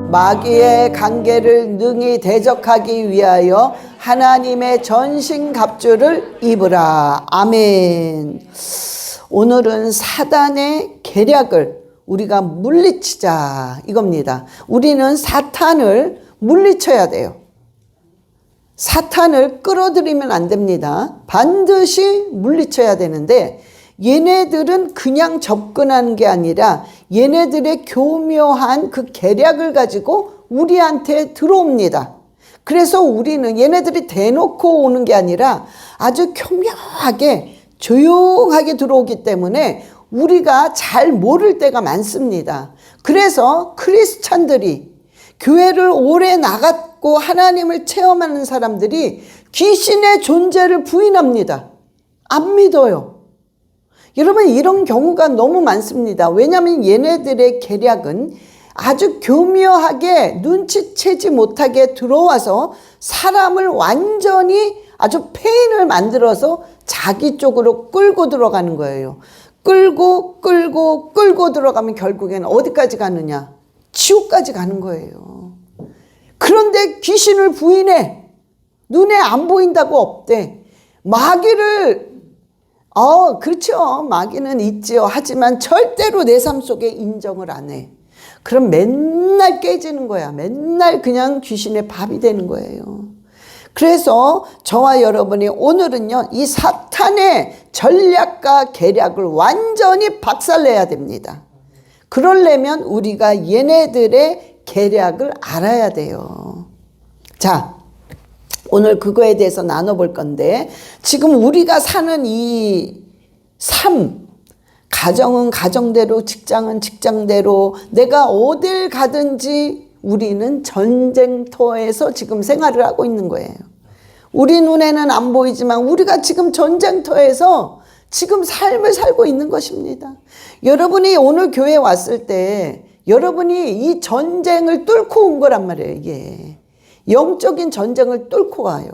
마귀의 관계를 능히 대적하기 위하여 하나님의 전신갑주를 입으라. 아멘. 오늘은 사단의 계략을 우리가 물리치자 이겁니다. 우리는 사탄을 물리쳐야 돼요. 사탄을 끌어들이면 안 됩니다. 반드시 물리쳐야 되는데 얘네들은 그냥 접근하는 게 아니라 얘네들의 교묘한 그 계략을 가지고 우리한테 들어옵니다. 그래서 우리는 얘네들이 대놓고 오는 게 아니라 아주 교묘하게 조용하게 들어오기 때문에 우리가 잘 모를 때가 많습니다. 그래서 크리스찬들이 교회를 오래 나갔고 하나님을 체험하는 사람들이 귀신의 존재를 부인합니다. 안 믿어요. 여러분, 이런 경우가 너무 많습니다. 왜냐하면 얘네들의 계략은 아주 교묘하게 눈치채지 못하게 들어와서 사람을 완전히 아주 페인을 만들어서 자기 쪽으로 끌고 들어가는 거예요. 끌고 들어가면 결국엔 어디까지 가느냐? 지옥까지 가는 거예요. 그런데 귀신을 부인해. 눈에 안 보인다고 없대. 마귀를 그렇죠. 마귀는 있지요. 하지만 절대로 내 삶 속에 인정을 안 해. 그럼 맨날 깨지는 거야. 맨날 그냥 귀신의 밥이 되는 거예요. 그래서 저와 여러분이 오늘은요, 이 사탄의 전략과 계략을 완전히 박살내야 됩니다. 그러려면 우리가 얘네들의 계략을 알아야 돼요. 자, 오늘 그거에 대해서 나눠볼 건데, 지금 우리가 사는 이 삶, 가정은 가정대로, 직장은 직장대로, 내가 어딜 가든지 우리는 전쟁터에서 지금 생활을 하고 있는 거예요. 우리 눈에는 안 보이지만 우리가 지금 전쟁터에서 지금 삶을 살고 있는 것입니다. 여러분이 오늘 교회에 왔을 때 여러분이 이 전쟁을 뚫고 온 거란 말이에요. 이게 영적인 전쟁을 뚫고 와요.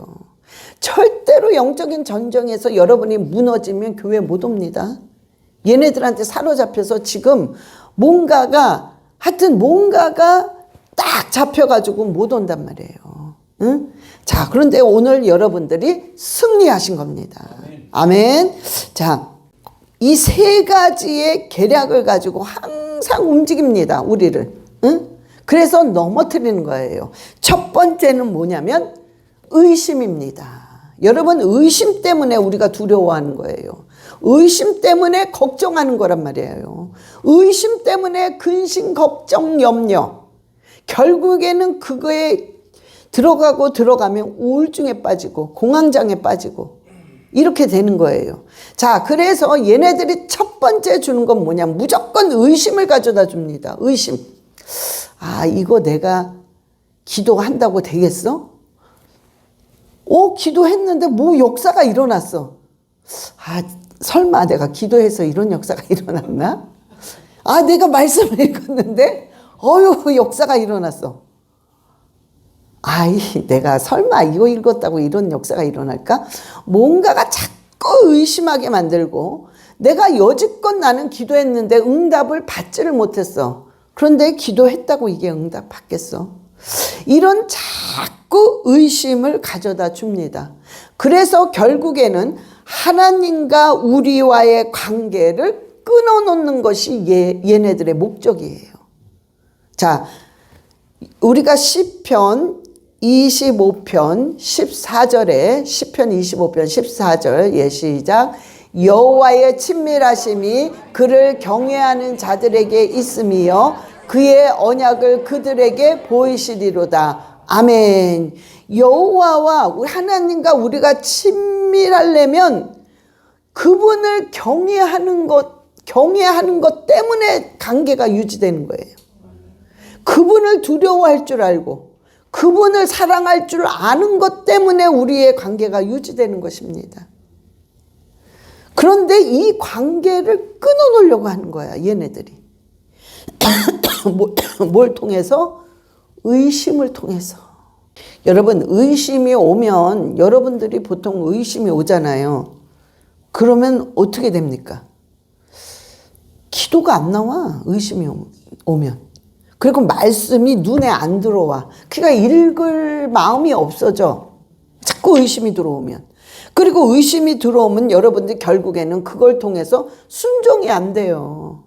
절대로 영적인 전쟁에서 여러분이 무너지면 교회 못 옵니다. 얘네들한테 사로잡혀서 지금 뭔가가 딱 잡혀가지고 못 온단 말이에요. 응? 자, 그런데 오늘 여러분들이 승리하신 겁니다. 아멘. 자, 이 세 가지의 계략을 가지고 항상 움직입니다. 우리를. 응? 그래서 넘어뜨리는 거예요. 첫 번째는 뭐냐면 의심입니다. 여러분, 의심 때문에 우리가 두려워하는 거예요. 의심 때문에 걱정하는 거란 말이에요. 의심 때문에 근심, 걱정, 염려. 결국에는 그거에 들어가면 우울증에 빠지고 공황장애 빠지고 이렇게 되는 거예요. 자, 그래서 얘네들이 첫 번째 주는 건 뭐냐? 무조건 의심을 가져다 줍니다. 의심. 이거 내가 기도한다고 되겠어? 기도했는데 뭐 역사가 일어났어. 설마 내가 기도해서 이런 역사가 일어났나? 내가 말씀을 읽었는데 역사가 일어났어. 내가 설마 이거 읽었다고 이런 역사가 일어날까? 뭔가가 자꾸 의심하게 만들고, 내가 여지껏 나는 기도했는데 응답을 받지를 못했어. 그런데 기도했다고 이게 응답 받겠어? 이런 자꾸 의심을 가져다 줍니다. 그래서 결국에는 하나님과 우리와의 관계를 끊어놓는 것이 얘네들의 목적이에요. 자, 우리가 시편 25편 14절에 시편 25편 14절 시작. 여호와의 친밀하심이 그를 경외하는 자들에게 있으며 그의 언약을 그들에게 보이시리로다. 아멘. 여호와와 하나님과 우리가 친밀하려면 그분을 경외하는 것 때문에 관계가 유지되는 거예요. 그분을 두려워할 줄 알고 그분을 사랑할 줄 아는 것 때문에 우리의 관계가 유지되는 것입니다. 그런데 이 관계를 끊어놓으려고 하는 거야, 얘네들이. 뭘 통해서? 의심을 통해서. 여러분, 의심이 오면, 여러분들이 보통 의심이 오잖아요. 그러면 어떻게 됩니까? 기도가 안 나와, 의심이 오면. 그리고 말씀이 눈에 안 들어와. 그러니까 읽을 마음이 없어져. 자꾸 의심이 들어오면. 그리고 의심이 들어오면 여러분들 결국에는 그걸 통해서 순종이 안 돼요.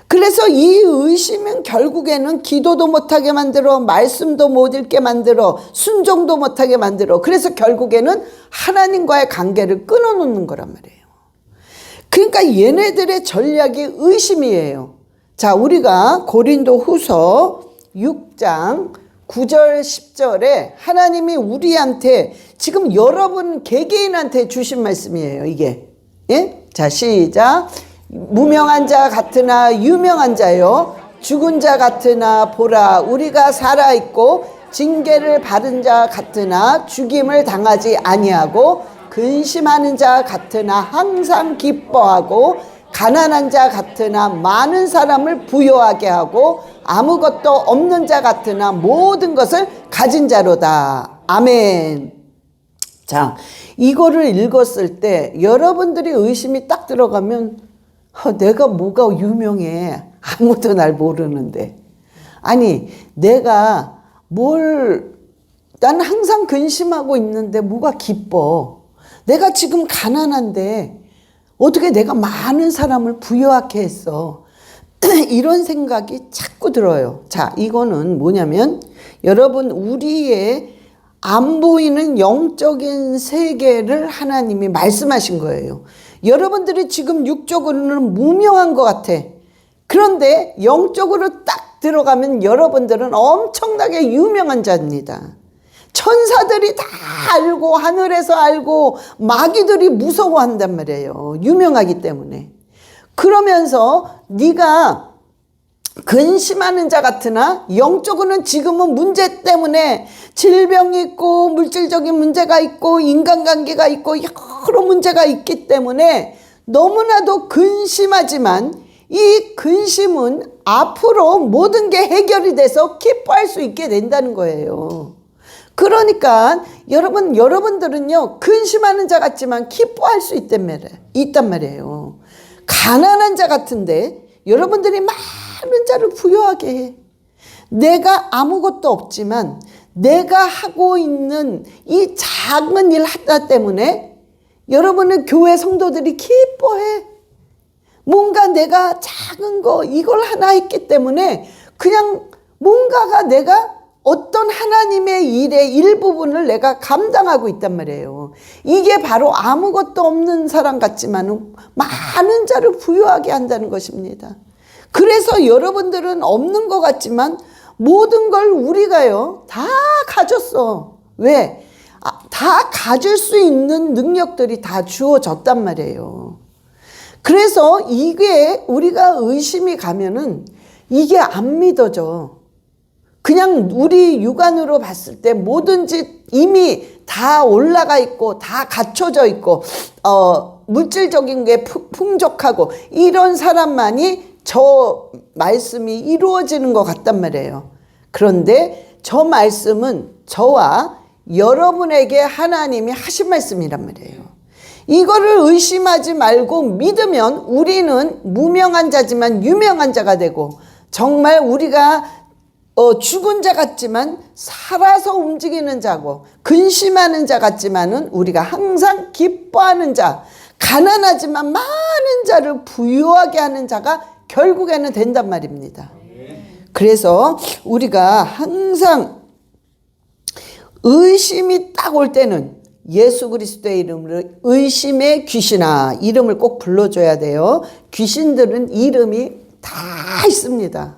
그래서 이 의심은 결국에는 기도도 못하게 만들어, 말씀도 못 읽게 만들어, 순종도 못하게 만들어. 그래서 결국에는 하나님과의 관계를 끊어놓는 거란 말이에요. 그러니까 얘네들의 전략이 의심이에요. 자, 우리가 고린도 후서 6장 9절 10절에 하나님이 우리한테 지금 여러분 개개인한테 주신 말씀이에요. 이게. 예? 자, 시작. 무명한 자 같으나 유명한 자요, 죽은 자 같으나 보라 우리가 살아있고 징계를 받은 자 같으나 죽임을 당하지 아니하고 근심하는 자 같으나 항상 기뻐하고 가난한 자 같으나 많은 사람을 부요하게 하고 아무것도 없는 자 같으나 모든 것을 가진 자로다. 아멘. 자, 이거를 읽었을 때 여러분들이 의심이 딱 들어가면 내가 뭐가 유명해. 아무도 날 모르는데. 아니, 내가 난 항상 근심하고 있는데 뭐가 기뻐. 내가 지금 가난한데 어떻게 내가 많은 사람을 부유하게 했어. 이런 생각이 자꾸 들어요. 자, 이거는 뭐냐면 여러분 우리의 안 보이는 영적인 세계를 하나님이 말씀하신 거예요. 여러분들이 지금 육적으로는 무명한 것 같아. 그런데 영적으로 딱 들어가면 여러분들은 엄청나게 유명한 자입니다. 천사들이 다 알고 하늘에서 알고 마귀들이 무서워한단 말이에요. 유명하기 때문에. 그러면서 네가 근심하는 자 같으나 영적으로는 지금은 문제 때문에 질병이 있고 물질적인 문제가 있고 인간관계가 있고 여러 문제가 있기 때문에 너무나도 근심하지만 이 근심은 앞으로 모든 게 해결이 돼서 기뻐할 수 있게 된다는 거예요. 그러니까 여러분들은요 근심하는 자 같지만 기뻐할 수 있단 말이에요. 가난한 자 같은데 여러분들이 많은 자를 부유하게 해. 내가 아무것도 없지만 내가 하고 있는 이 작은 일 하나 때문에 여러분은 교회 성도들이 기뻐해. 뭔가 내가 작은 거 이걸 하나 했기 때문에 그냥 뭔가가 내가 어떤 하나님의 일의 일부분을 내가 감당하고 있단 말이에요. 이게 바로 아무것도 없는 사람 같지만 많은 자를 부유하게 한다는 것입니다. 그래서 여러분들은 없는 것 같지만 모든 걸 우리가요 다 가졌어. 왜? 다 가질 수 있는 능력들이 다 주어졌단 말이에요. 그래서 이게 우리가 의심이 가면은 이게 안 믿어져. 그냥 우리 육안으로 봤을 때 뭐든지 이미 다 올라가 있고 다 갖춰져 있고 물질적인 게 풍족하고 이런 사람만이 저 말씀이 이루어지는 것 같단 말이에요. 그런데 저 말씀은 저와 여러분에게 하나님이 하신 말씀이란 말이에요. 이거를 의심하지 말고 믿으면 우리는 무명한 자지만 유명한 자가 되고 정말 우리가 죽은 자 같지만 살아서 움직이는 자고 근심하는 자 같지만은 우리가 항상 기뻐하는 자, 가난하지만 많은 자를 부유하게 하는 자가 결국에는 된단 말입니다. 그래서 우리가 항상 의심이 딱 올 때는 예수 그리스도의 이름으로 의심의 귀신아 이름을 꼭 불러줘야 돼요. 귀신들은 이름이 다 있습니다.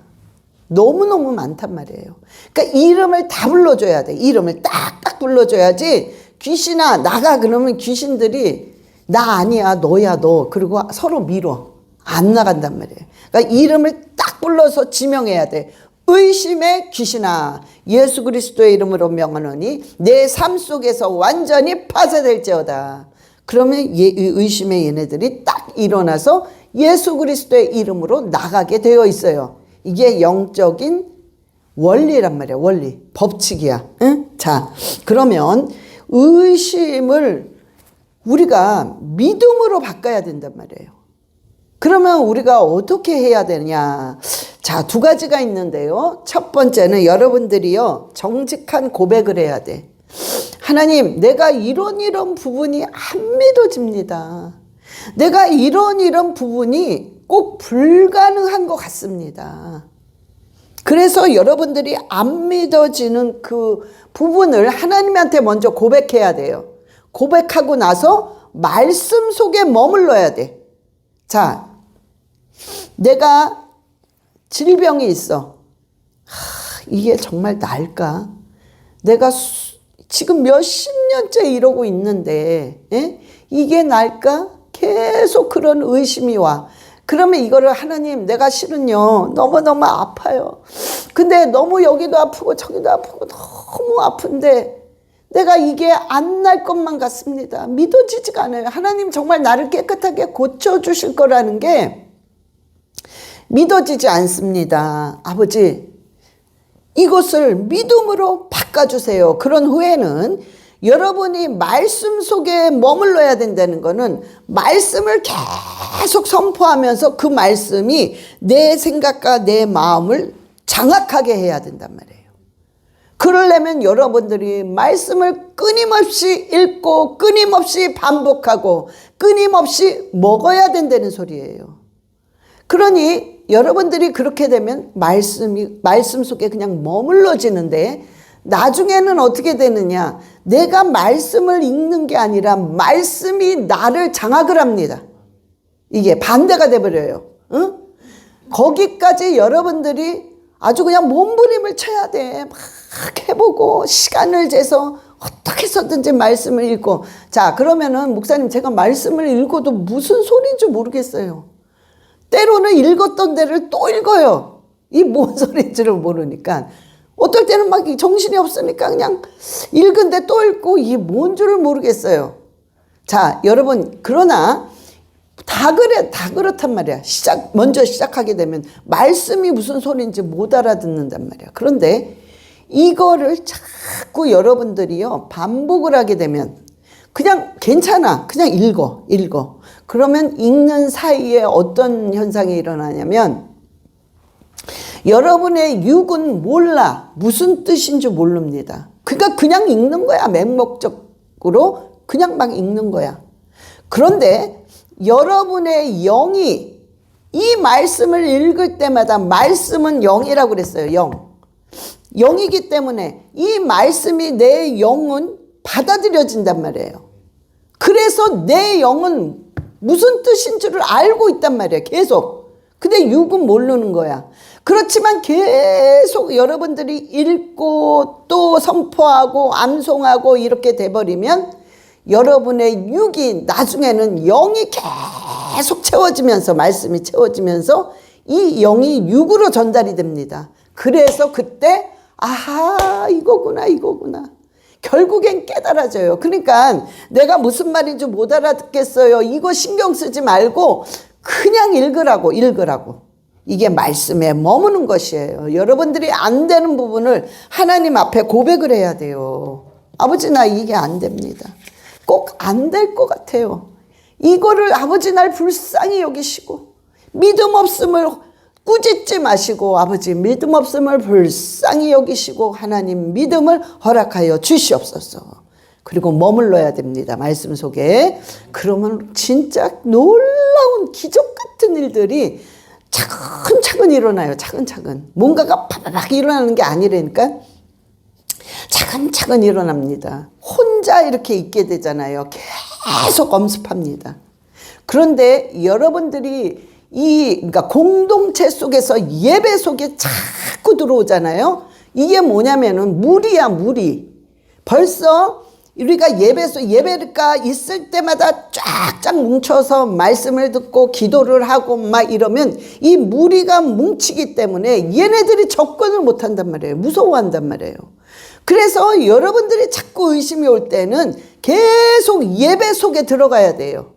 너무너무 많단 말이에요. 그러니까 이름을 다 불러줘야 돼. 이름을 딱딱 불러줘야지 귀신아 나가 그러면 귀신들이 나 아니야 너야 너 그리고 서로 밀어. 안 나간단 말이에요. 그러니까 이름을 딱 불러서 지명해야 돼. 의심의 귀신아 예수 그리스도의 이름으로 명하노니 내 삶 속에서 완전히 파쇄될지어다. 그러면 의심의 얘네들이 딱 일어나서 예수 그리스도의 이름으로 나가게 되어 있어요. 이게 영적인 원리란 말이야. 원리. 법칙이야. 응? 자, 그러면 의심을 우리가 믿음으로 바꿔야 된단 말이에요. 그러면 우리가 어떻게 해야 되냐. 자, 두 가지가 있는데요. 첫 번째는 여러분들이요, 정직한 고백을 해야 돼. 하나님, 내가 이런 부분이 안 믿어집니다. 내가 이런 부분이 꼭 불가능한 것 같습니다. 그래서 여러분들이 안 믿어지는 그 부분을 하나님한테 먼저 고백해야 돼요. 고백하고 나서 말씀 속에 머물러야 돼. 자, 내가 질병이 있어. 이게 정말 나을까? 내가 지금 몇십 년째 이러고 있는데 이게 나을까? 계속 그런 의심이 와. 그러면 이거를 하나님, 내가 실은요 너무너무 아파요. 근데 너무 여기도 아프고 저기도 아프고 너무 아픈데 내가 이게 안 날 것만 같습니다. 믿어지지가 않아요. 하나님 정말 나를 깨끗하게 고쳐주실 거라는 게 믿어지지 않습니다. 아버지, 이것을 믿음으로 바꿔주세요. 그런 후에는 여러분이 말씀 속에 머물러야 된다는 거는 말씀을 계속 선포하면서 그 말씀이 내 생각과 내 마음을 장악하게 해야 된단 말이에요. 그러려면 여러분들이 말씀을 끊임없이 읽고 끊임없이 반복하고 끊임없이 먹어야 된다는 소리예요. 그러니 여러분들이 그렇게 되면 말씀 속에 그냥 머물러지는데 나중에는 어떻게 되느냐? 내가 말씀을 읽는 게 아니라 말씀이 나를 장악을 합니다. 이게 반대가 돼버려요. 응? 거기까지 여러분들이 아주 그냥 몸부림을 쳐야 돼. 막 해보고 시간을 재서 어떻게 해서든지 말씀을 읽고. 자, 그러면은 목사님, 제가 말씀을 읽어도 무슨 소리인지 모르겠어요. 때로는 읽었던 데를 또 읽어요. 이 뭔 소리인지를 모르니까. 어떨 때는 막 정신이 없으니까 그냥 읽은데 또 읽고 이게 뭔 줄을 모르겠어요. 자, 여러분, 그러나 다 그렇단 말이야. 먼저 시작하게 되면 말씀이 무슨 소리인지 못 알아듣는단 말이야. 그런데 이거를 자꾸 여러분들이요, 반복을 하게 되면 그냥 괜찮아. 그냥 읽어. 그러면 읽는 사이에 어떤 현상이 일어나냐면 여러분의 육은 몰라. 무슨 뜻인지 모릅니다. 그러니까 그냥 읽는 거야. 맹목적으로 그냥 막 읽는 거야. 그런데 여러분의 영이 이 말씀을 읽을 때마다, 말씀은 영이라고 그랬어요. 영이기 때문에 이 말씀이 내 영은 받아들여진단 말이에요. 그래서 내 영은 무슨 뜻인 줄을 알고 있단 말이에요. 계속. 근데 육은 모르는 거야. 그렇지만 계속 여러분들이 읽고 또 선포하고 암송하고 이렇게 돼버리면 여러분의 육이 나중에는 영이 계속 채워지면서, 말씀이 채워지면서 이 영이 육으로 전달이 됩니다. 그래서 그때 아하, 이거구나. 결국엔 깨달아져요. 그러니까 내가 무슨 말인지 못 알아듣겠어요. 이거 신경 쓰지 말고 그냥 읽으라고. 이게 말씀에 머무는 것이에요. 여러분들이 안 되는 부분을 하나님 앞에 고백을 해야 돼요. 아버지, 나 이게 안 됩니다. 꼭 안 될 것 같아요. 이거를 아버지 날 불쌍히 여기시고, 믿음 없음을 꾸짖지 마시고, 아버지 믿음 없음을 불쌍히 여기시고 하나님 믿음을 허락하여 주시옵소서. 그리고 머물러야 됩니다. 말씀 속에. 그러면 진짜 놀라운 기적 같은 일들이 차근차근 일어나요. 차근차근. 뭔가가 파바박 일어나는 게 아니라니까. 차근차근 일어납니다. 혼자 이렇게 있게 되잖아요. 계속 엄습합니다. 그런데 여러분들이 그러니까 공동체 속에서 예배 속에 자꾸 들어오잖아요. 이게 무리야, 무리. 벌써 우리가 예배가 있을 때마다 쫙쫙 뭉쳐서 말씀을 듣고 기도를 하고 막 이러면 이 무리가 뭉치기 때문에 얘네들이 접근을 못 한단 말이에요. 무서워한단 말이에요. 그래서 여러분들이 자꾸 의심이 올 때는 계속 예배 속에 들어가야 돼요.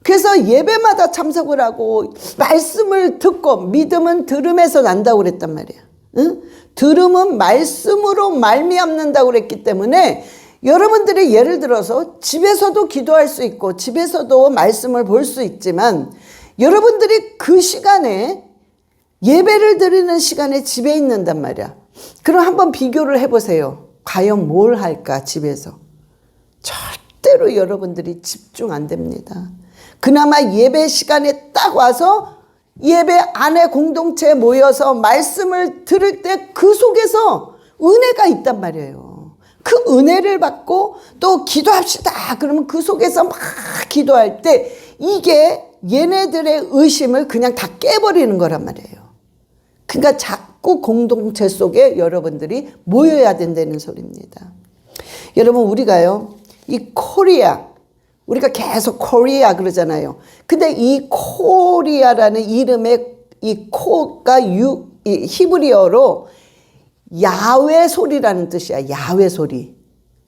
그래서 예배마다 참석을 하고 말씀을 듣고, 믿음은 들음에서 난다고 그랬단 말이야. 응? 들음은 말씀으로 말미암는다고 그랬기 때문에 여러분들이 예를 들어서 집에서도 기도할 수 있고 집에서도 말씀을 볼 수 있지만 여러분들이 그 시간에 예배를 드리는 시간에 집에 있는단 말이야. 그럼 한번 비교를 해보세요. 과연 뭘 할까 집에서. 절대로 여러분들이 집중 안 됩니다. 그나마 예배 시간에 딱 와서 예배 안에 공동체에 모여서 말씀을 들을 때 그 속에서 은혜가 있단 말이에요. 그 은혜를 받고 또 기도합시다. 그러면 그 속에서 막 기도할 때 이게 얘네들의 의심을 그냥 다 깨버리는 거란 말이에요. 그러니까 자꾸 공동체 속에 여러분들이 모여야 된다는 소리입니다. 여러분 우리가요. 이 코리아 우리가 계속 코리아 그러잖아요. 근데 이 코리아라는 이름의 이 코가 이 히브리어로 야훼 소리라는 뜻이야. 야훼 소리.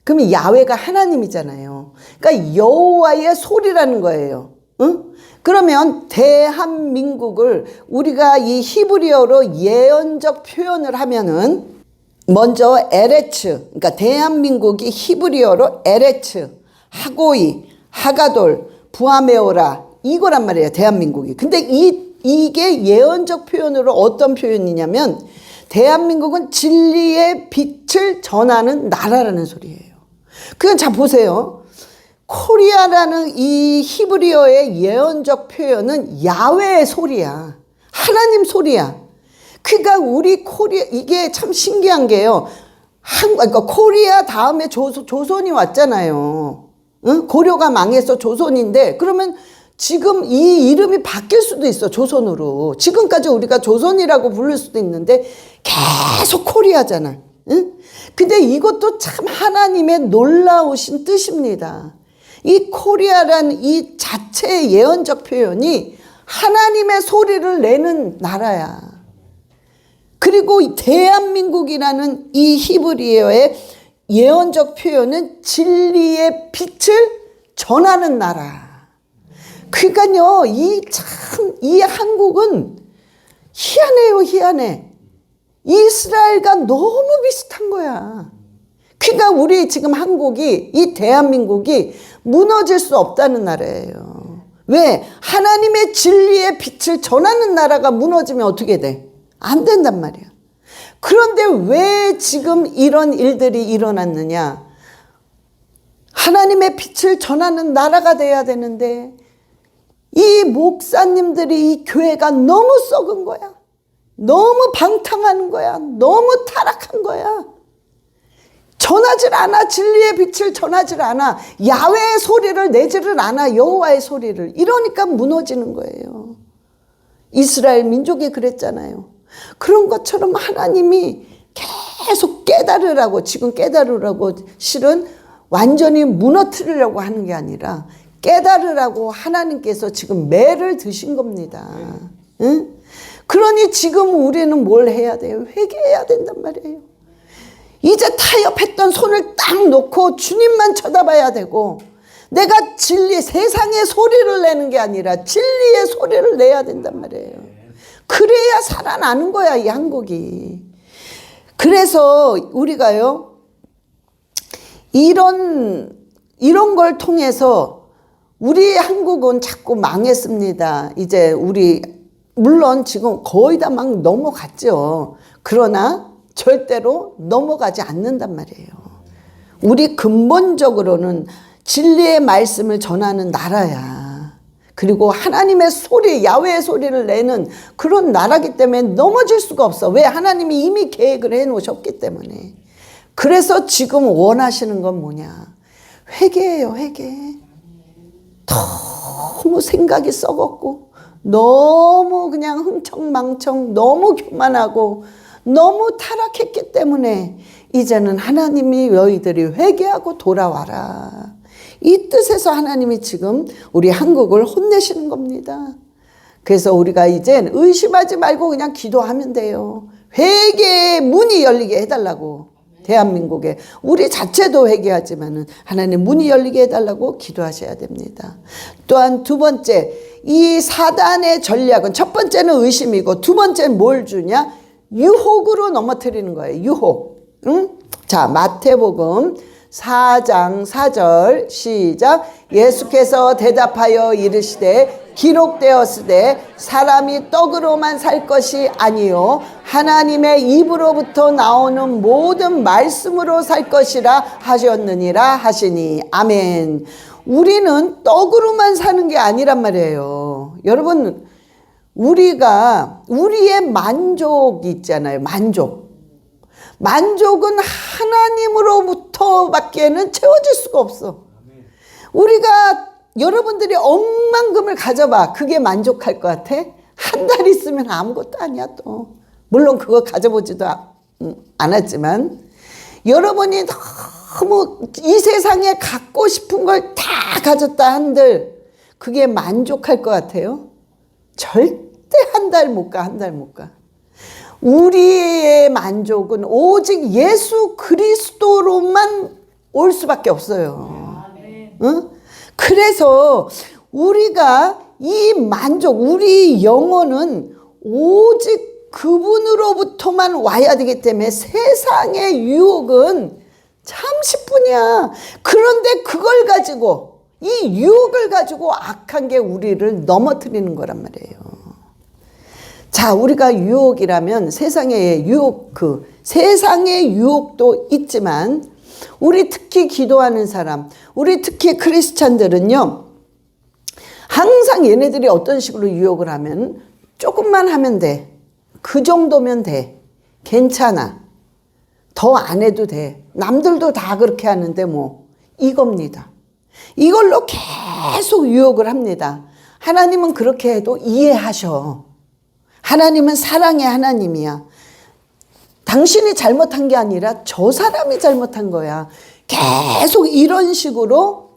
그러면 야훼가 하나님이잖아요. 그러니까 여호와의 소리라는 거예요. 응? 그러면 대한민국을 우리가 이 히브리어로 예언적 표현을 하면은 먼저 에레츠, 그러니까 대한민국이 히브리어로 에레츠, 하고이, 하가돌, 부하메오라 이거란 말이에요. 대한민국이. 근데 이게 예언적 표현으로 어떤 표현이냐면 대한민국은 진리의 빛을 전하는 나라라는 소리예요. 그냥 자 보세요. 코리아라는 이 히브리어의 예언적 표현은 야훼의 소리야. 하나님 소리야. 그러니까 우리 코리아 이게 참 신기한 게요. 그러니까 코리아 다음에 조선이 왔잖아요. 응? 고려가 망해서 조선인데 그러면 지금 이 이름이 바뀔 수도 있어. 조선으로. 지금까지 우리가 조선이라고 부를 수도 있는데 계속 코리아잖아. 응? 근데 이것도 참 하나님의 놀라우신 뜻입니다. 이 코리아란 이 자체의 예언적 표현이 하나님의 소리를 내는 나라야. 그리고 대한민국이라는 이 히브리어의 예언적 표현은 진리의 빛을 전하는 나라. 그러니까요, 이 한국은 희한해요, 희한해. 이스라엘과 너무 비슷한 거야. 그러니까 우리 지금 한국이, 이 대한민국이 무너질 수 없다는 나라예요. 왜? 하나님의 진리의 빛을 전하는 나라가 무너지면 어떻게 돼? 안 된단 말이야. 그런데 왜 지금 이런 일들이 일어났느냐? 하나님의 빛을 전하는 나라가 돼야 되는데 이 목사님들이 이 교회가 너무 썩은 거야. 너무 방탕하는 거야. 너무 타락한 거야. 전하질 않아. 진리의 빛을 전하질 않아. 야훼의 소리를 내지를 않아. 여호와의 소리를. 이러니까 무너지는 거예요. 이스라엘 민족이 그랬잖아요. 그런 것처럼 하나님이 계속 깨달으라고, 지금 깨달으라고 실은 완전히 무너뜨리려고 하는 게 아니라 깨달으라고 하나님께서 지금 매를 드신 겁니다. 응? 그러니 지금 우리는 뭘 해야 돼요? 회개해야 된단 말이에요. 이제 타협했던 손을 딱 놓고 주님만 쳐다봐야 되고 내가 진리, 세상의 소리를 내는 게 아니라 진리의 소리를 내야 된단 말이에요. 그래야 살아나는 거야, 이 한국이. 그래서 우리가요, 이런 걸 통해서 우리 한국은 자꾸 망했습니다. 이제 물론 지금 거의 다 막 넘어갔죠. 그러나 절대로 넘어가지 않는단 말이에요. 우리 근본적으로는 진리의 말씀을 전하는 나라야. 그리고 하나님의 소리, 야훼의 소리를 내는 그런 나라기 때문에 넘어질 수가 없어. 왜? 하나님이 이미 계획을 해놓으셨기 때문에. 그래서 지금 원하시는 건 뭐냐? 회개예요, 회개. 너무 생각이 썩었고 너무 그냥 흥청망청 너무 교만하고 너무 타락했기 때문에 이제는 하나님이 너희들이 회개하고 돌아와라. 이 뜻에서 하나님이 지금 우리 한국을 혼내시는 겁니다. 그래서 우리가 이젠 의심하지 말고 그냥 기도하면 돼요. 회개의 문이 열리게 해달라고. 대한민국에 우리 자체도 회개하지만은 하나님 문이 열리게 해달라고 기도하셔야 됩니다. 또한 두 번째, 이 사단의 전략은 첫 번째는 의심이고 두 번째는 뭘 주냐? 유혹으로 넘어뜨리는 거예요. 유혹. 응? 자, 마태복음 4장 4절 시작. 예수께서 대답하여 이르시되 기록되었으되 사람이 떡으로만 살 것이 아니요 하나님의 입으로부터 나오는 모든 말씀으로 살 것이라 하셨느니라 하시니. 아멘. 우리는 떡으로만 사는 게 아니란 말이에요. 여러분, 우리가 우리의 만족이 있잖아요. 만족은 하나님으로부터밖에는 채워질 수가 없어. 우리가 여러분들이 억만금을 가져봐. 그게 만족할 것 같아? 한 달 있으면 아무것도 아니야 또. 물론 그거 가져보지도 않았지만 여러분이 너무 이 세상에 갖고 싶은 걸 다 가졌다 한들 그게 만족할 것 같아요? 절대 한 달 못 가. 우리의 만족은 오직 예수 그리스도로만 올 수밖에 없어요. 응? 그래서 우리가 이 만족, 우리 영혼은 오직 그분으로부터만 와야 되기 때문에 세상의 유혹은 잠시뿐이야. 그런데 그걸 가지고, 이 유혹을 가지고 악한 게 우리를 넘어뜨리는 거란 말이에요. 자, 우리가 유혹이라면 세상의 유혹, 세상의 유혹도 있지만 우리 특히 기도하는 사람, 우리 특히 크리스찬들은요, 항상 얘네들이 어떤 식으로 유혹을 하면 조금만 하면 돼. 그 정도면 돼. 괜찮아. 더 안 해도 돼. 남들도 다 그렇게 하는데 뭐 이겁니다. 이걸로 계속 유혹을 합니다. 하나님은 그렇게 해도 이해하셔. 하나님은 사랑의 하나님이야. 당신이 잘못한 게 아니라 저 사람이 잘못한 거야. 계속 이런 식으로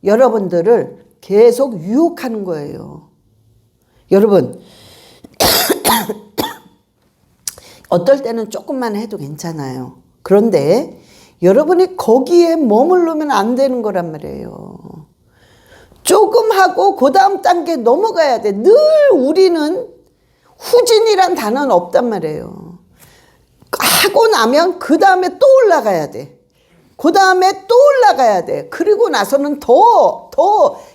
여러분들을 계속 유혹하는 거예요. 여러분, 어떨 때는 조금만 해도 괜찮아요. 그런데 여러분이 거기에 머무르면 안 되는 거란 말이에요. 조금 하고 그 다음 단계 넘어가야 돼. 늘 우리는 후진이란 단어는 없단 말이에요. 하고 나면 그 다음에 또 올라가야 돼. 그 다음에 또 올라가야 돼. 그리고 나서는 더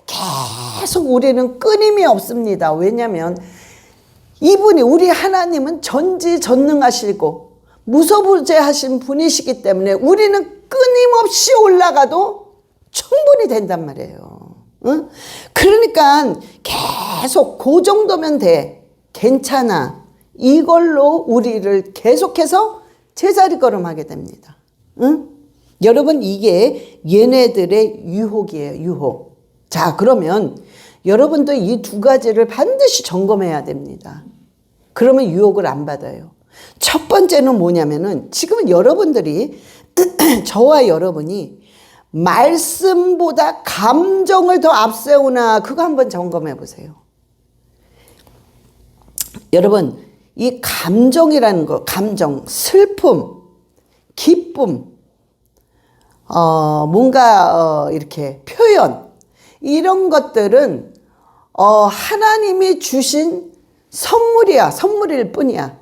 계속 우리는 끊임이 없습니다. 왜냐하면 이분이, 우리 하나님은 전지전능하시고 무소부재하신 분이시기 때문에 우리는 끊임없이 올라가도 충분히 된단 말이에요. 응? 그러니까 계속 그 정도면 돼. 괜찮아. 이걸로 우리를 계속해서 제자리 걸음하게 됩니다. 응? 여러분, 이게 얘네들의 유혹이에요. 유혹. 자, 그러면 여러분도 이 두 가지를 반드시 점검해야 됩니다. 그러면 유혹을 안 받아요. 첫 번째는 뭐냐면은, 지금은 여러분들이 저와 여러분이 말씀보다 감정을 더 앞세우나, 그거 한번 점검해 보세요. 여러분, 이 감정이라는 거, 감정, 슬픔, 기쁨, 뭔가 이렇게 표현, 이런 것들은 하나님이 주신 선물이야. 선물일 뿐이야.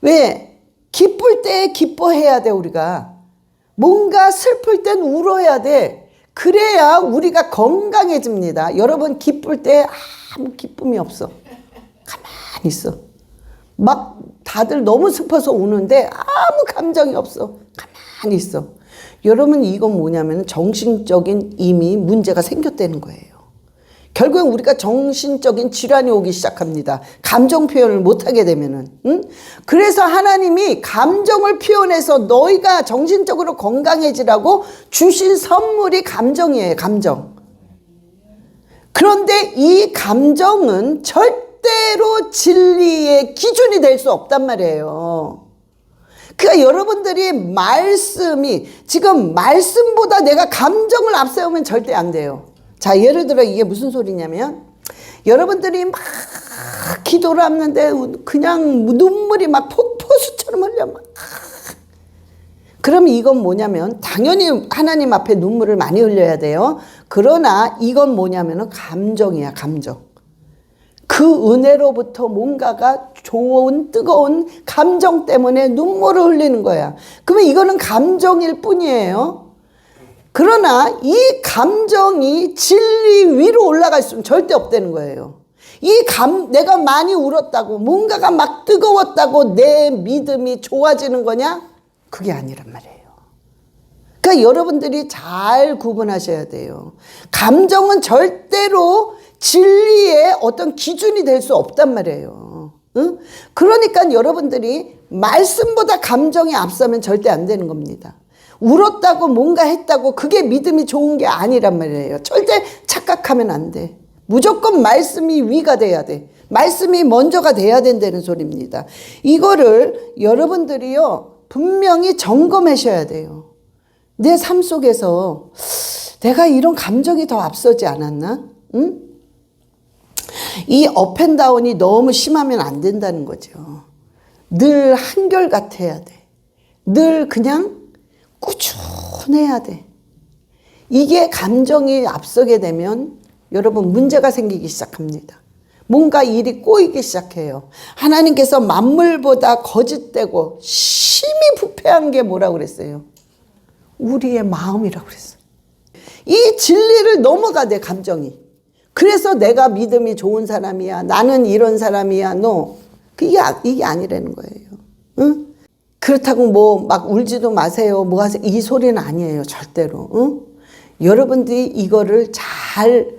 왜? 기쁠 때 기뻐해야 돼. 우리가 뭔가 슬플 땐 울어야 돼. 그래야 우리가 건강해집니다. 여러분, 기쁠 때 아무 기쁨이 없어. 가만히 있어. 막 다들 너무 슬퍼서 우는데 아무 감정이 없어. 가만히 있어. 여러분, 이건 뭐냐면 정신적인 이미 문제가 생겼다는 거예요. 결국엔 우리가 정신적인 질환이 오기 시작합니다. 감정 표현을 못하게 되면은. 응? 그래서 하나님이 감정을 표현해서 너희가 정신적으로 건강해지라고 주신 선물이 감정이에요. 감정. 그런데 이 감정은 절대로 진리의 기준이 될 수 없단 말이에요. 그러니까 여러분들이 말씀이, 지금 말씀보다 내가 감정을 앞세우면 절대 안 돼요. 자, 예를 들어 이게 무슨 소리냐면, 여러분들이 막 기도를 하는데 그냥 눈물이 막 폭포수처럼 흘려. 그럼 이건 뭐냐면, 당연히 하나님 앞에 눈물을 많이 흘려야 돼요. 그러나 이건 뭐냐면 감정이야. 감정. 그 은혜로부터 뭔가가 좋은 뜨거운 감정 때문에 눈물을 흘리는 거야. 그러면 이거는 감정일 뿐이에요. 그러나 이 감정이 진리 위로 올라갈 수는 절대 없다는 거예요. 내가 많이 울었다고, 뭔가가 막 뜨거웠다고 내 믿음이 좋아지는 거냐? 그게 아니란 말이에요. 그러니까 여러분들이 잘 구분하셔야 돼요. 감정은 절대로 진리의 어떤 기준이 될 수 없단 말이에요. 응? 그러니까 여러분들이 말씀보다 감정이 앞서면 절대 안 되는 겁니다. 울었다고 뭔가 했다고 그게 믿음이 좋은 게 아니란 말이에요. 절대 착각하면 안 돼. 무조건 말씀이 위가 돼야 돼. 말씀이 먼저가 돼야 된다는 소리입니다. 이거를 여러분들이요, 분명히 점검하셔야 돼요. 내 삶 속에서 내가 이런 감정이 더 앞서지 않았나? 응? 이 업앤다운이 너무 심하면 안 된다는 거죠. 늘 한결같아야 돼. 늘 그냥 꾸준해야 돼. 이게 감정이 앞서게 되면 여러분 문제가 생기기 시작합니다. 뭔가 일이 꼬이기 시작해요. 하나님께서 만물보다 거짓되고 심히 부패한 게 뭐라고 그랬어요? 우리의 마음이라고 그랬어요. 이 진리를 넘어가 내 감정이. 그래서 내가 믿음이 좋은 사람이야. 나는 이런 사람이야. 이게 아니라는 거예요. 응? 그렇다고 뭐 막 울지도 마세요. 뭐 하세요. 이 소리는 아니에요. 절대로. 응? 여러분들이 이거를 잘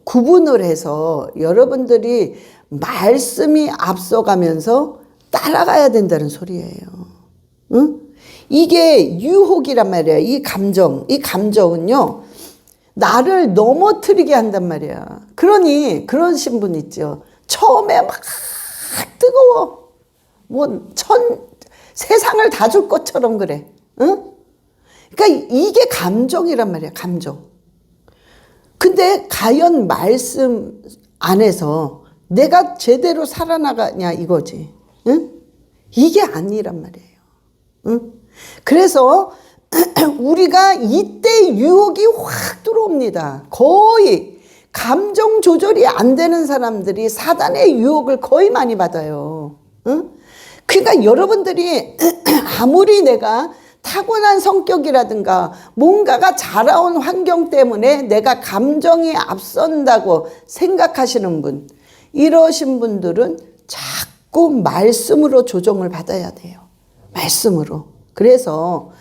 구분을 해서 여러분들이 말씀이 앞서가면서 따라가야 된다는 소리예요. 응? 이게 유혹이란 말이에요. 이 감정은요, 나를 넘어뜨리게 한단 말이야. 그러니 그러신 분 있죠. 처음에 막 뜨거워. 세상을 다 줄 것처럼 그래. 응? 그러니까 이게 감정이란 말이야. 감정. 근데 과연 말씀 안에서 내가 제대로 살아나가냐 이거지. 응? 이게 아니란 말이에요. 응? 그래서 우리가 이때 유혹이 확 들어옵니다. 거의 감정 조절이 안 되는 사람들이 사단의 유혹을 거의 많이 받아요. 응? 그러니까 여러분들이 아무리 내가 타고난 성격이라든가 뭔가가 자라온 환경 때문에 내가 감정이 앞선다고 생각하시는 분, 이러신 분들은 자꾸 말씀으로 조정을 받아야 돼요. 말씀으로. 그래서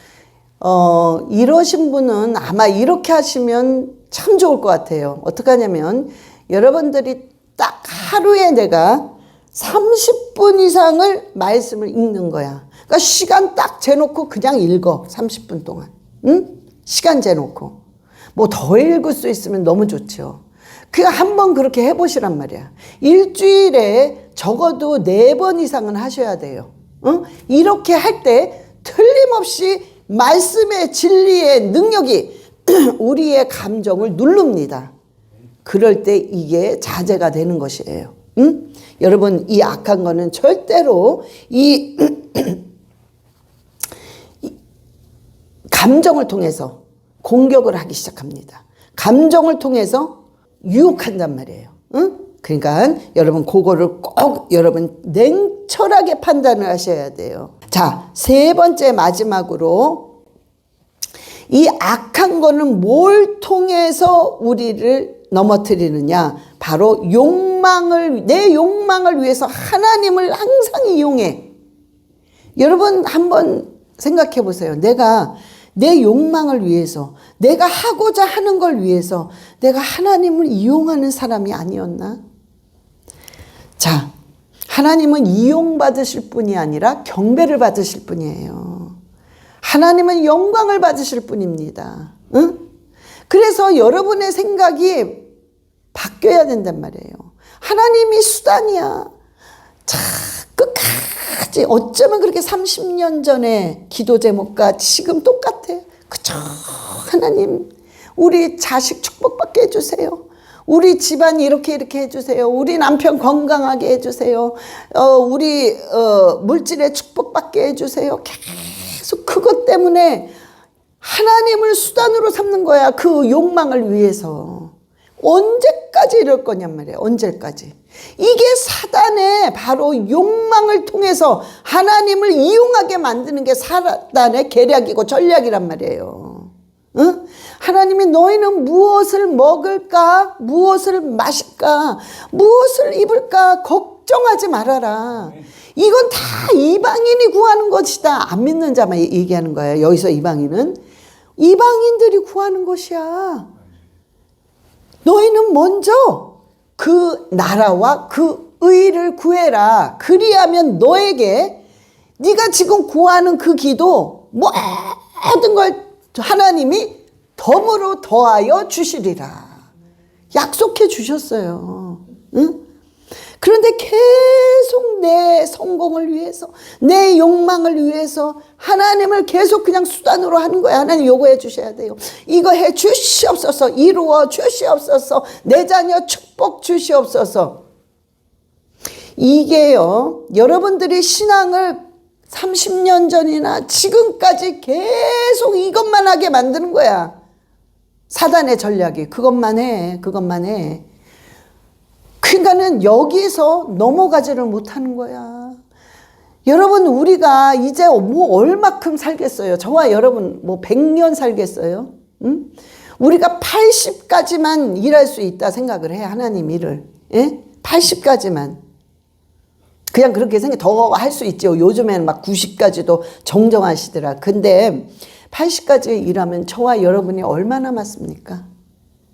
이러신 분은 아마 이렇게 하시면 참 좋을 것 같아요. 어떻게 하냐면 여러분들이 딱 하루에 내가 30분 이상을 말씀을 읽는 거야. 그러니까 시간 딱 재놓고 그냥 읽어. 30분 동안. 응? 시간 재놓고. 뭐 더 읽을 수 있으면 너무 좋죠. 그냥 한번 그렇게 해보시란 말이야. 일주일에 적어도 4번 이상은 하셔야 돼요. 응? 이렇게 할 때 틀림없이 말씀의 진리의 능력이 우리의 감정을 누릅니다. 그럴 때 이게 자제가 되는 것이에요. 응? 여러분, 이 악한 거는 절대로 이 감정을 통해서 공격을 하기 시작합니다. 감정을 통해서 유혹한단 말이에요. 응? 그러니까 여러분 그거를 꼭 여러분 냉철하게 판단을 하셔야 돼요. 자, 3번째 마지막으로 이 악한 거는 뭘 통해서 우리를 넘어뜨리느냐? 바로 내 욕망을 위해서 하나님을 항상 이용해. 여러분 한번 생각해 보세요. 내가 내 욕망을 위해서, 내가 하고자 하는 걸 위해서 내가 하나님을 이용하는 사람이 아니었나? 자, 하나님은 이용받으실 분이 아니라 경배를 받으실 분이에요. 하나님은 영광을 받으실 분입니다. 응? 그래서 여러분의 생각이 바뀌어야 된단 말이에요. 하나님이 수단이야. 자, 끝까지 어쩌면 그렇게 30년 전에 기도 제목과 지금 똑같아. 그쵸? 하나님, 우리 자식 축복받게 해주세요. 우리 집안 이렇게 해주세요. 우리 남편 건강하게 해주세요. 우리 물질에 축복받게 해주세요. 계속 그것 때문에 하나님을 수단으로 삼는 거야. 그 욕망을 위해서. 언제까지 이럴 거냔 말이에요. 언제까지. 이게 사단의 바로 욕망을 통해서 하나님을 이용하게 만드는 게 사단의 계략이고 전략이란 말이에요. 응? 하나님이 너희는 무엇을 먹을까? 무엇을 마실까? 무엇을 입을까? 걱정하지 말아라. 이건 다 이방인이 구하는 것이다. 안 믿는 자만 얘기하는 거예요. 여기서 이방인은 이방인들이 구하는 것이야. 너희는 먼저 그 나라와 그 의를 구해라. 그리하면 너에게 네가 지금 구하는 그 기도 모든 걸 하나님이 덤으로 더하여 주시리라. 약속해 주셨어요. 응? 그런데 계속 내 성공을 위해서, 내 욕망을 위해서 하나님을 계속 그냥 수단으로 하는 거야. 하나님 요구해 주셔야 돼요. 이거 해 주시옵소서. 이루어 주시옵소서. 내 자녀 축복 주시옵소서. 이게요, 여러분들이 신앙을 30년 전이나 지금까지 계속 이것만 하게 만드는 거야. 사단의 전략이. 그것만 해. 그것만 해. 그러니까는 여기서 넘어가지를 못하는 거야. 여러분, 우리가 이제 뭐 얼마큼 살겠어요? 저와 여러분 뭐 100년 살겠어요? 응? 우리가 80까지만 일할 수 있다 생각을 해. 하나님 일을. 예? 80까지만. 그냥 그렇게 생각, 더 할 수 있죠. 요즘에는 막 90까지도 정정하시더라. 근데 80까지 일하면 저와 여러분이 얼마 남았습니까?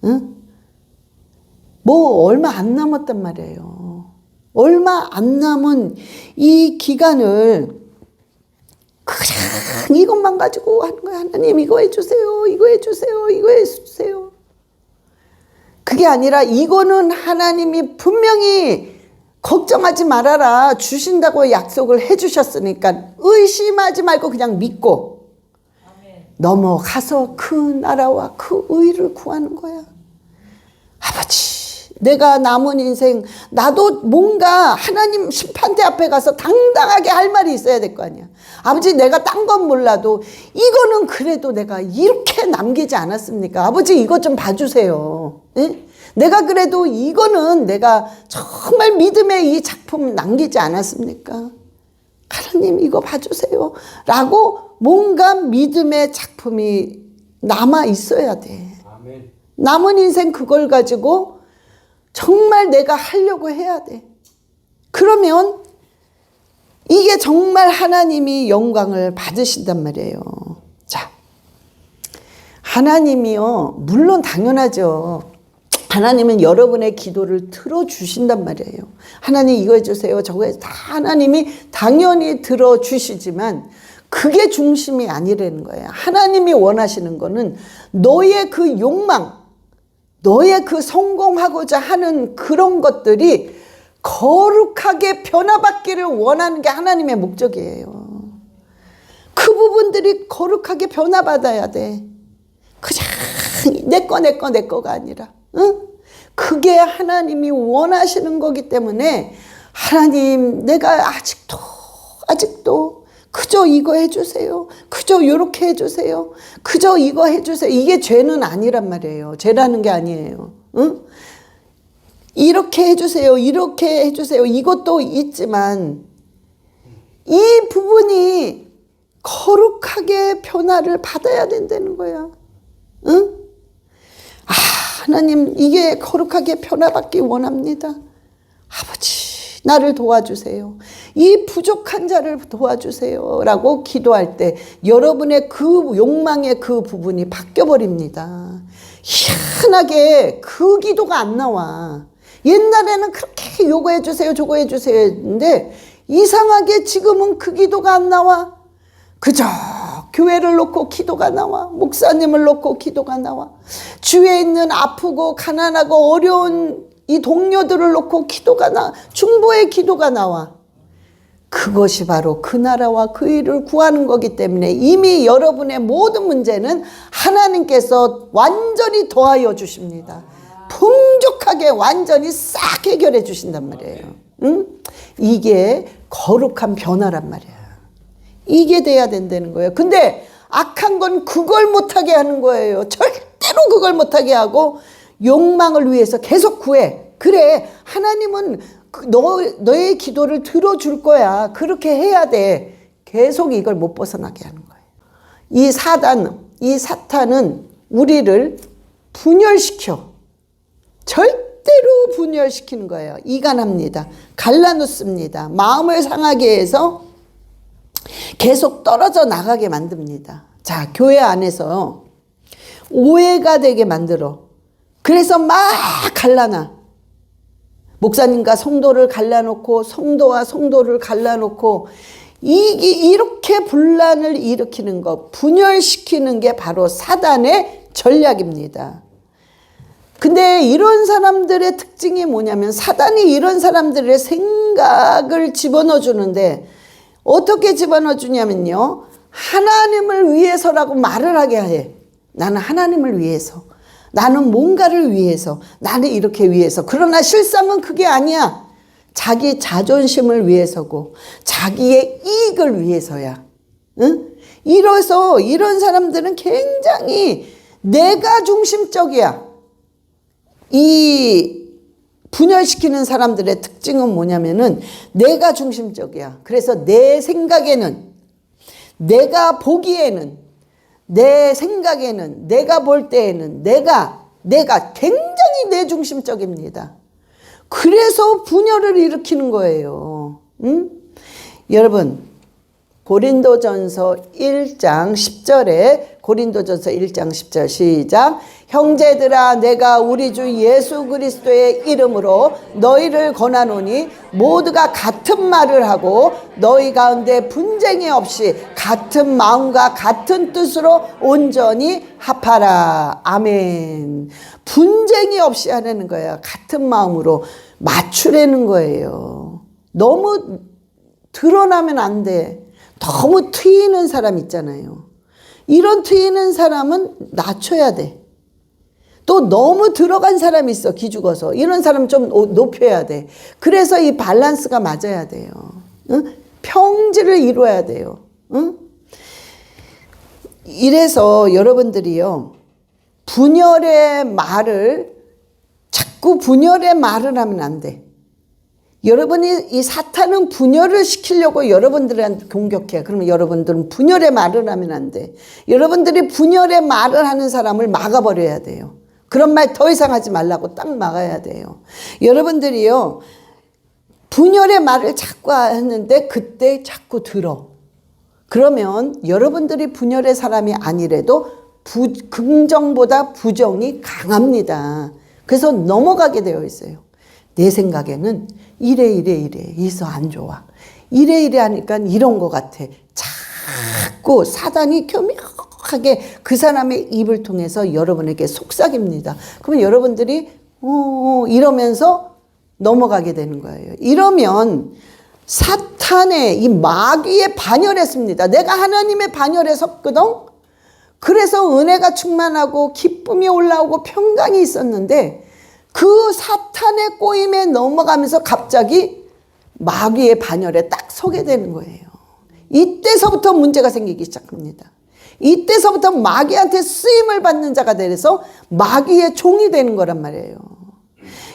응? 뭐 얼마 안 남았단 말이에요. 얼마 안 남은 이 기간을 그냥 이것만 가지고 하는 거야. 하나님 이거 해주세요. 이거 해주세요. 이거 해주세요. 그게 아니라 이거는 하나님이 분명히 걱정하지 말아라 주신다고 약속을 해주셨으니까 의심하지 말고 그냥 믿고 넘어가서 그 나라와 그 의를 구하는 거야. 아버지, 내가 남은 인생 나도 뭔가 하나님 심판대 앞에 가서 당당하게 할 말이 있어야 될 거 아니야. 아버지, 내가 딴 건 몰라도 이거는 그래도 내가 이렇게 남기지 않았습니까? 아버지, 이것 좀 봐주세요. 예? 내가 그래도 이거는 내가 정말 믿음의 이 작품 남기지 않았습니까? 하나님 이거 봐주세요 라고 뭔가 믿음의 작품이 남아 있어야 돼. 아멘. 남은 인생 그걸 가지고 정말 내가 하려고 해야 돼. 그러면 이게 정말 하나님이 영광을 받으신단 말이에요. 자, 하나님이요, 물론 당연하죠. 하나님은 여러분의 기도를 들어주신단 말이에요. 하나님 이거 해주세요. 저거 해주세요. 다 하나님이 당연히 들어주시지만 그게 중심이 아니라는 거예요. 하나님이 원하시는 거는 너의 그 욕망, 너의 그 성공하고자 하는 그런 것들이 거룩하게 변화받기를 원하는 게 하나님의 목적이에요. 그 부분들이 거룩하게 변화받아야 돼. 그냥 내 거가 아니라. 응? 그게 하나님이 원하시는 거기 때문에 하나님 내가 아직도 그저 이거 해주세요. 그저 이렇게 해주세요. 그저 이거 해주세요. 이게 죄는 아니란 말이에요. 죄라는 게 아니에요. 응? 이렇게 해주세요. 이렇게 해주세요. 이것도 있지만 이 부분이 거룩하게 변화를 받아야 된다는 거야. 응? 하나님 이게 거룩하게 변화받기 원합니다. 아버지 나를 도와주세요. 이 부족한 자를 도와주세요 라고 기도할 때 여러분의 그 욕망의 그 부분이 바뀌어버립니다. 희한하게 그 기도가 안 나와. 옛날에는 그렇게 요거 해주세요 저거 해주세요 했는데 이상하게 지금은 그 기도가 안 나와. 그저 교회를 놓고 기도가 나와. 목사님을 놓고 기도가 나와. 주위에 있는 아프고 가난하고 어려운 이 동료들을 놓고 기도가 나와. 중보의 기도가 나와. 그것이 바로 그 나라와 그 일을 구하는 거기 때문에 이미 여러분의 모든 문제는 하나님께서 완전히 더하여 주십니다. 풍족하게 완전히 싹 해결해 주신단 말이에요. 응? 이게 거룩한 변화란 말이야. 이게 돼야 된다는 거예요. 근데 악한 건 그걸 못하게 하는 거예요. 절대로 그걸 못하게 하고 욕망을 위해서 계속 구해. 그래, 하나님은 너의 기도를 들어줄 거야. 그렇게 해야 돼. 계속 이걸 못 벗어나게 하는 거예요. 이 사단, 이 사탄은 우리를 분열시켜. 절대로 분열시키는 거예요. 이간합니다. 갈라놓습니다. 마음을 상하게 해서 계속 떨어져 나가게 만듭니다. 자, 교회 안에서 오해가 되게 만들어. 그래서 막 갈라놔. 목사님과 성도를 갈라놓고 성도와 성도를 갈라놓고 이렇게 분란을 일으키는 것, 분열시키는 게 바로 사단의 전략입니다. 근데 이런 사람들의 특징이 뭐냐면 사단이 이런 사람들의 생각을 집어넣어 주는데 어떻게 집어넣어 주냐면요. 하나님을 위해서라고 말을 하게 해. 나는 하나님을 위해서. 나는 뭔가를 위해서. 나는 이렇게 위해서. 그러나 실상은 그게 아니야. 자기 자존심을 위해서고 자기의 이익을 위해서야. 응? 이래서 이런 사람들은 굉장히 내가 중심적이야. 이 분열시키는 사람들의 특징은 뭐냐면은 내가 중심적이야. 그래서 내 생각에는, 내가 보기에는, 내 생각에는, 내가 볼 때에는 내가 굉장히 내 중심적입니다. 그래서 분열을 일으키는 거예요. 응? 여러분, 고린도전서 1장 10절에 고린도전서 1장 10절 시작. 형제들아 내가 우리 주 예수 그리스도의 이름으로 너희를 권하노니 모두가 같은 말을 하고 너희 가운데 분쟁이 없이 같은 마음과 같은 뜻으로 온전히 합하라. 아멘. 분쟁이 없이 하라는 거예요. 같은 마음으로 맞추라는 거예요. 너무 드러나면 안 돼. 너무 튀는 사람 있잖아요. 이런 튀는 사람은 낮춰야 돼. 또 너무 들어간 사람이 있어. 기죽어서. 이런 사람 좀 높여야 돼. 그래서 이 밸런스가 맞아야 돼요. 응? 평지를 이루어야 돼요. 응? 이래서 여러분들이요. 자꾸 분열의 말을 하면 안 돼. 여러분이 이 사탄은 분열을 시키려고 여러분들한테 공격해. 그러면 여러분들은 분열의 말을 하면 안 돼. 여러분들이 분열의 말을 하는 사람을 막아버려야 돼요. 그런 말 더 이상 하지 말라고 딱 막아야 돼요. 여러분들이요. 분열의 말을 자꾸 하는데 그때 자꾸 들어. 그러면 여러분들이 분열의 사람이 아니래도 긍정보다 부정이 강합니다. 그래서 넘어가게 되어 있어요. 내 생각에는 이래 있어 안 좋아. 이래 하니까 이런 것 같아. 자꾸 사단이 교묘하게 그 사람의 입을 통해서 여러분에게 속삭입니다. 그러면 여러분들이 이러면서 넘어가게 되는 거예요. 이러면 사탄의 이 마귀의 반열했습니다. 내가 하나님의 반열에 섰거든. 그래서 은혜가 충만하고 기쁨이 올라오고 평강이 있었는데 그 사탄의 꼬임에 넘어가면서 갑자기 마귀의 반열에 딱 서게 되는 거예요. 이때서부터 문제가 생기기 시작합니다. 이때서부터 마귀한테 쓰임을 받는 자가 돼서 마귀의 종이 되는 거란 말이에요.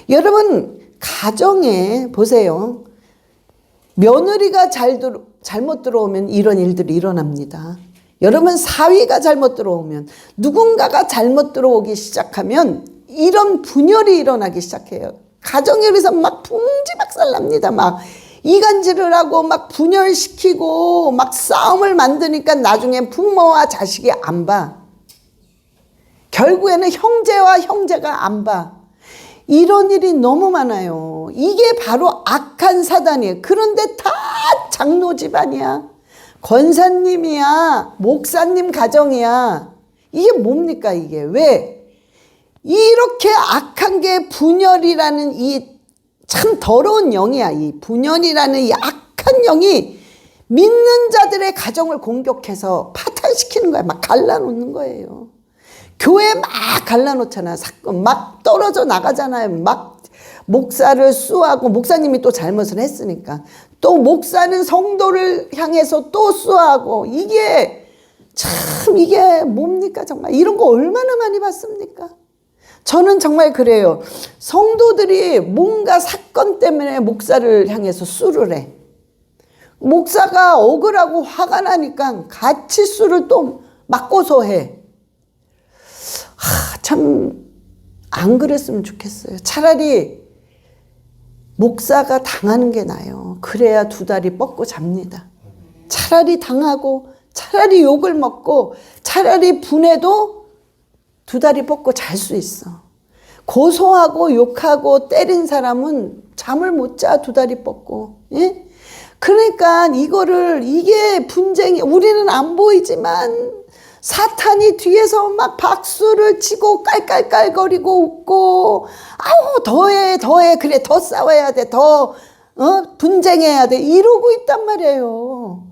여러분 가정에 보세요. 며느리가 잘못 들어오면 이런 일들이 일어납니다. 여러분 사위가 잘못 들어오면 누군가가 잘못 들어오기 시작하면 이런 분열이 일어나기 시작해요. 가정에서 막 풍지박살 납니다. 막 이간질을 하고 막 분열시키고 막 싸움을 만드니까 나중에 부모와 자식이 안 봐. 결국에는 형제와 형제가 안 봐. 이런 일이 너무 많아요. 이게 바로 악한 사단이에요. 그런데 다 장로 집안이야. 권사님이야. 목사님 가정이야. 이게 뭡니까 이게. 왜? 이렇게 악한 게 분열이라는 이 참 더러운 영이야. 이 분열이라는 이 악한 영이 믿는 자들의 가정을 공격해서 파탄시키는 거야. 막 갈라놓는 거예요. 교회 막 갈라놓잖아. 사건 막 떨어져 나가잖아요. 막 목사를 수하고 목사님이 또 잘못을 했으니까 또 목사는 성도를 향해서 또 수하고 이게 참 이게 뭡니까 정말. 이런 거 얼마나 많이 봤습니까? 저는 정말 그래요. 성도들이 뭔가 사건 때문에 목사를 향해서 수를 해. 목사가 억울하고 화가 나니까 같이 수를 또 맞고서 해. 참 안 그랬으면 좋겠어요. 차라리 목사가 당하는 게 나아요. 그래야 두 다리 뻗고 잡니다. 차라리 당하고 차라리 욕을 먹고 차라리 분해도 두 다리 뻗고 잘 수 있어. 고소하고 욕하고 때린 사람은 잠을 못 자, 두 다리 뻗고. 예? 그러니까 이게 분쟁이, 우리는 안 보이지만 사탄이 뒤에서 막 박수를 치고 깔깔깔거리고 웃고, 아우, 더해. 그래, 더 싸워야 돼. 더, 분쟁해야 돼. 이러고 있단 말이에요.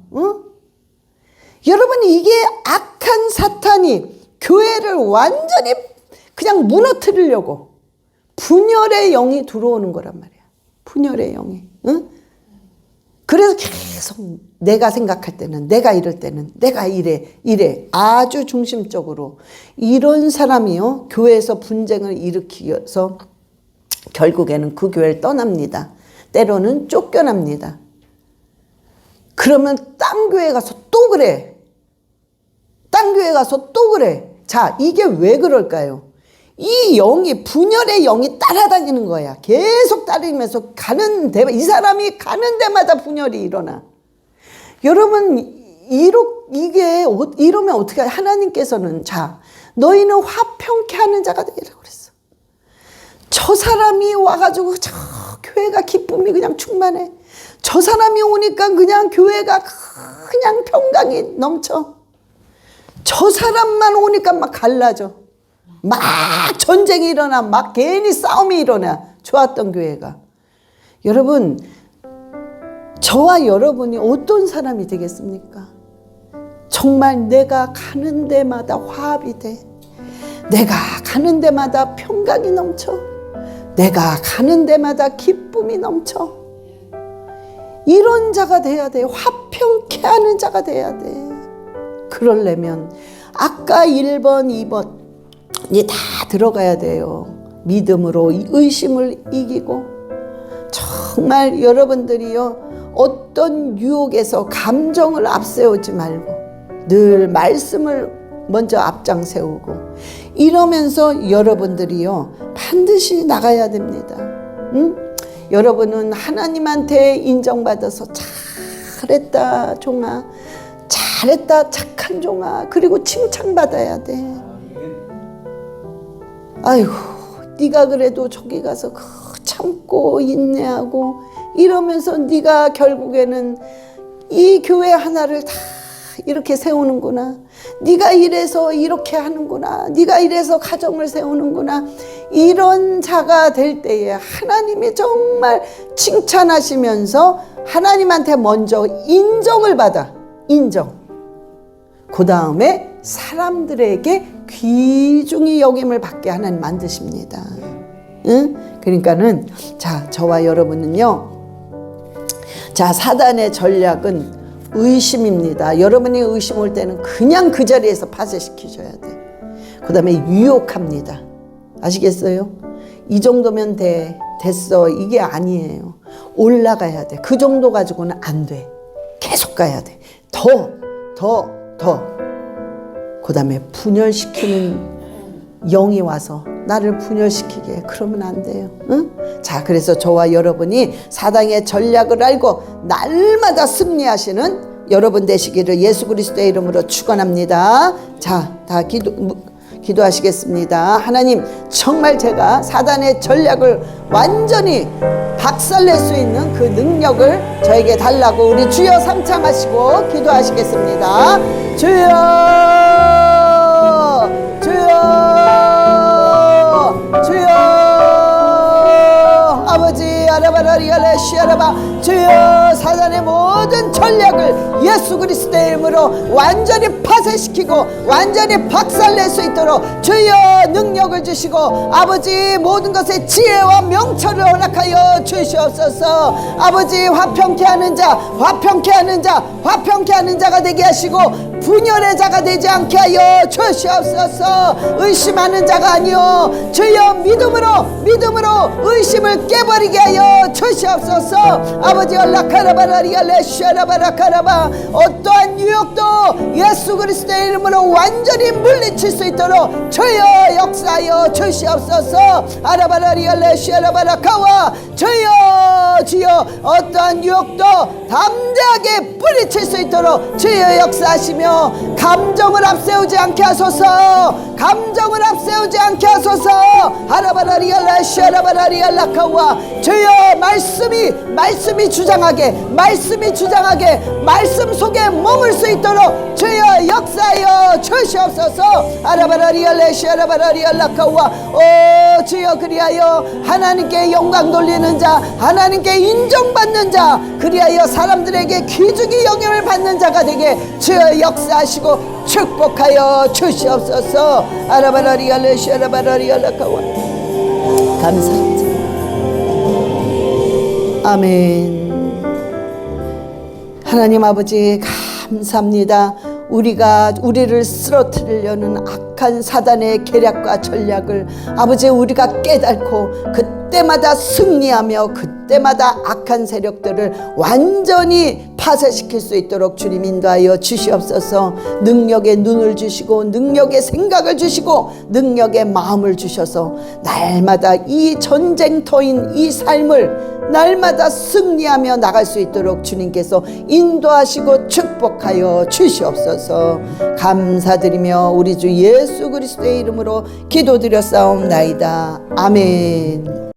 여러분, 이게 악한 사탄이 교회를 완전히 그냥 무너뜨리려고 분열의 영이 들어오는 거란 말이야. 분열의 영이. 그래서 계속 내가 생각할 때는, 내가 이럴 때는, 내가 이래. 아주 중심적으로. 이런 사람이요, 교회에서 분쟁을 일으키서 결국에는 그 교회를 떠납니다. 때로는 쫓겨납니다. 그러면 딴 교회 가서 또 그래. 딴 교회 가서 또 그래. 자, 이게 왜 그럴까요? 이 영이, 분열의 영이 따라다니는 거야. 계속 따르면서 이 사람이 가는 데마다 분열이 일어나. 여러분, 이러면 어떻게, 하나님께서는, 자, 너희는 화평케 하는 자가 되리라고 그랬어. 저 사람이 와가지고, 저 교회가 기쁨이 그냥 충만해. 저 사람이 오니까 그냥 교회가 그냥 평강이 넘쳐. 저 사람만 오니까 막 갈라져. 막 전쟁이 일어나, 막 괜히 싸움이 일어나. 좋았던 교회가. 여러분, 저와 여러분이 어떤 사람이 되겠습니까? 정말 내가 가는 데마다 화합이 돼. 내가 가는 데마다 평강이 넘쳐. 내가 가는 데마다 기쁨이 넘쳐. 이런 자가 돼야 돼. 화평케 하는 자가 돼야 돼. 그러려면 아까 1번, 2번이 다 들어가야 돼요. 믿음으로 의심을 이기고, 정말 여러분들이요, 어떤 유혹에서 감정을 앞세우지 말고 늘 말씀을 먼저 앞장 세우고, 이러면서 여러분들이요 반드시 나가야 됩니다. 여러분은 하나님한테 인정받아서 잘했다 종아, 잘했다 착한 종아, 그리고 칭찬받아야 돼. 아이고, 네가 그래도 저기 가서 참고 인내하고 이러면서 네가 결국에는 이 교회 하나를 다 이렇게 세우는구나. 네가 이래서 이렇게 하는구나. 네가 이래서 가정을 세우는구나. 이런 자가 될 때에 하나님이 정말 칭찬하시면서 하나님한테 먼저 인정을 받아. 인정. 그 다음에 사람들에게 귀중히 여김을 받게 하나님 만드십니다. 응? 그러니까는, 자, 저와 여러분은요, 자, 사단의 전략은 의심입니다. 여러분이 의심 올 때는 그냥 그 자리에서 파쇄시켜줘야 돼. 그 다음에 유혹합니다. 아시겠어요? 이 정도면 됐어. 이게 아니에요. 올라가야 돼. 그 정도 가지고는 안 돼. 계속 가야 돼. 더. 그 다음에 분열시키는 영이 와서 나를 분열시키게, 그러면 안 돼요. 응? 자, 그래서 저와 여러분이 사단의 전략을 알고 날마다 승리하시는 여러분 되시기를 예수 그리스도의 이름으로 축원합니다. 자, 다 기도하시겠습니다. 하나님, 정말 제가 사단의 전략을 완전히 박살낼 수 있는 그 능력을 저에게 달라고 우리 주여 삼창하시고 기도하시겠습니다. 주여, 아버지, 아라바라리알레 시아라바, 주여, 사단의 모든 전략을 예수 그리스도의 이름으로 완전히 파쇄시키고 완전히 박살낼 수 있도록 주여 능력을 주시고, 아버지, 모든 것에 지혜와 명철을 허락하여 주시옵소서. 아버지, 화평케 하는 자가 되게 하시고, 분열의 자가 되지 않게 하여 주시옵소서. 의심하는 자가 아니요 주여 믿음으로 의심을 깨버리게 하여 주시옵소서. 아버지 얼라카라바라리알레 샤라바라카라바 어떠한 유혹도 예수 그리스도의 이름으로 완전히 물리칠 수 있도록 주여 역사하여 주시옵소서. 아라바라리알레 샤라바라카와 주여 어떠한 유혹도 담대하게 뿌리칠 수 있도록 주여 역사하시며 감정을 앞세우지 않게 하소서. 감정을 앞세우지 않게 하소서. 아라바라리알라 샤라바라리알라카와 주여 말씀이 주장하게 말씀 속에 머물 수 있도록 주여 역사하여 주시옵소서. 아라바라리알라 샤라바라리알라카와 오 주여 그리하여 하나님께 영광 돌리는 자 하나님께 인정받는 자 그리하여 사람들에게 귀중히 영향을 받는 자가 되게 주여 역사하시고 축복하여 주시옵소서. 아라바라리알라 샤라바라리알라카와 감사합니다. 아멘. 하나님 아버지 감사합니다. 우리를 쓰러뜨리려는 악한 사단의 계략과 전략을 아버지 우리가 깨닫고 그때마다 승리하며 그때마다 악한 세력들을 완전히 파쇄시킬 수 있도록 주님 인도하여 주시옵소서. 능력의 눈을 주시고 능력의 생각을 주시고 능력의 마음을 주셔서 날마다 이 전쟁터인 이 삶을 날마다 승리하며 나갈 수 있도록 주님께서 인도하시고 축복하여 주시옵소서. 감사드리며 우리 주 예수 그리스도의 이름으로 기도드렸사옵나이다. 아멘.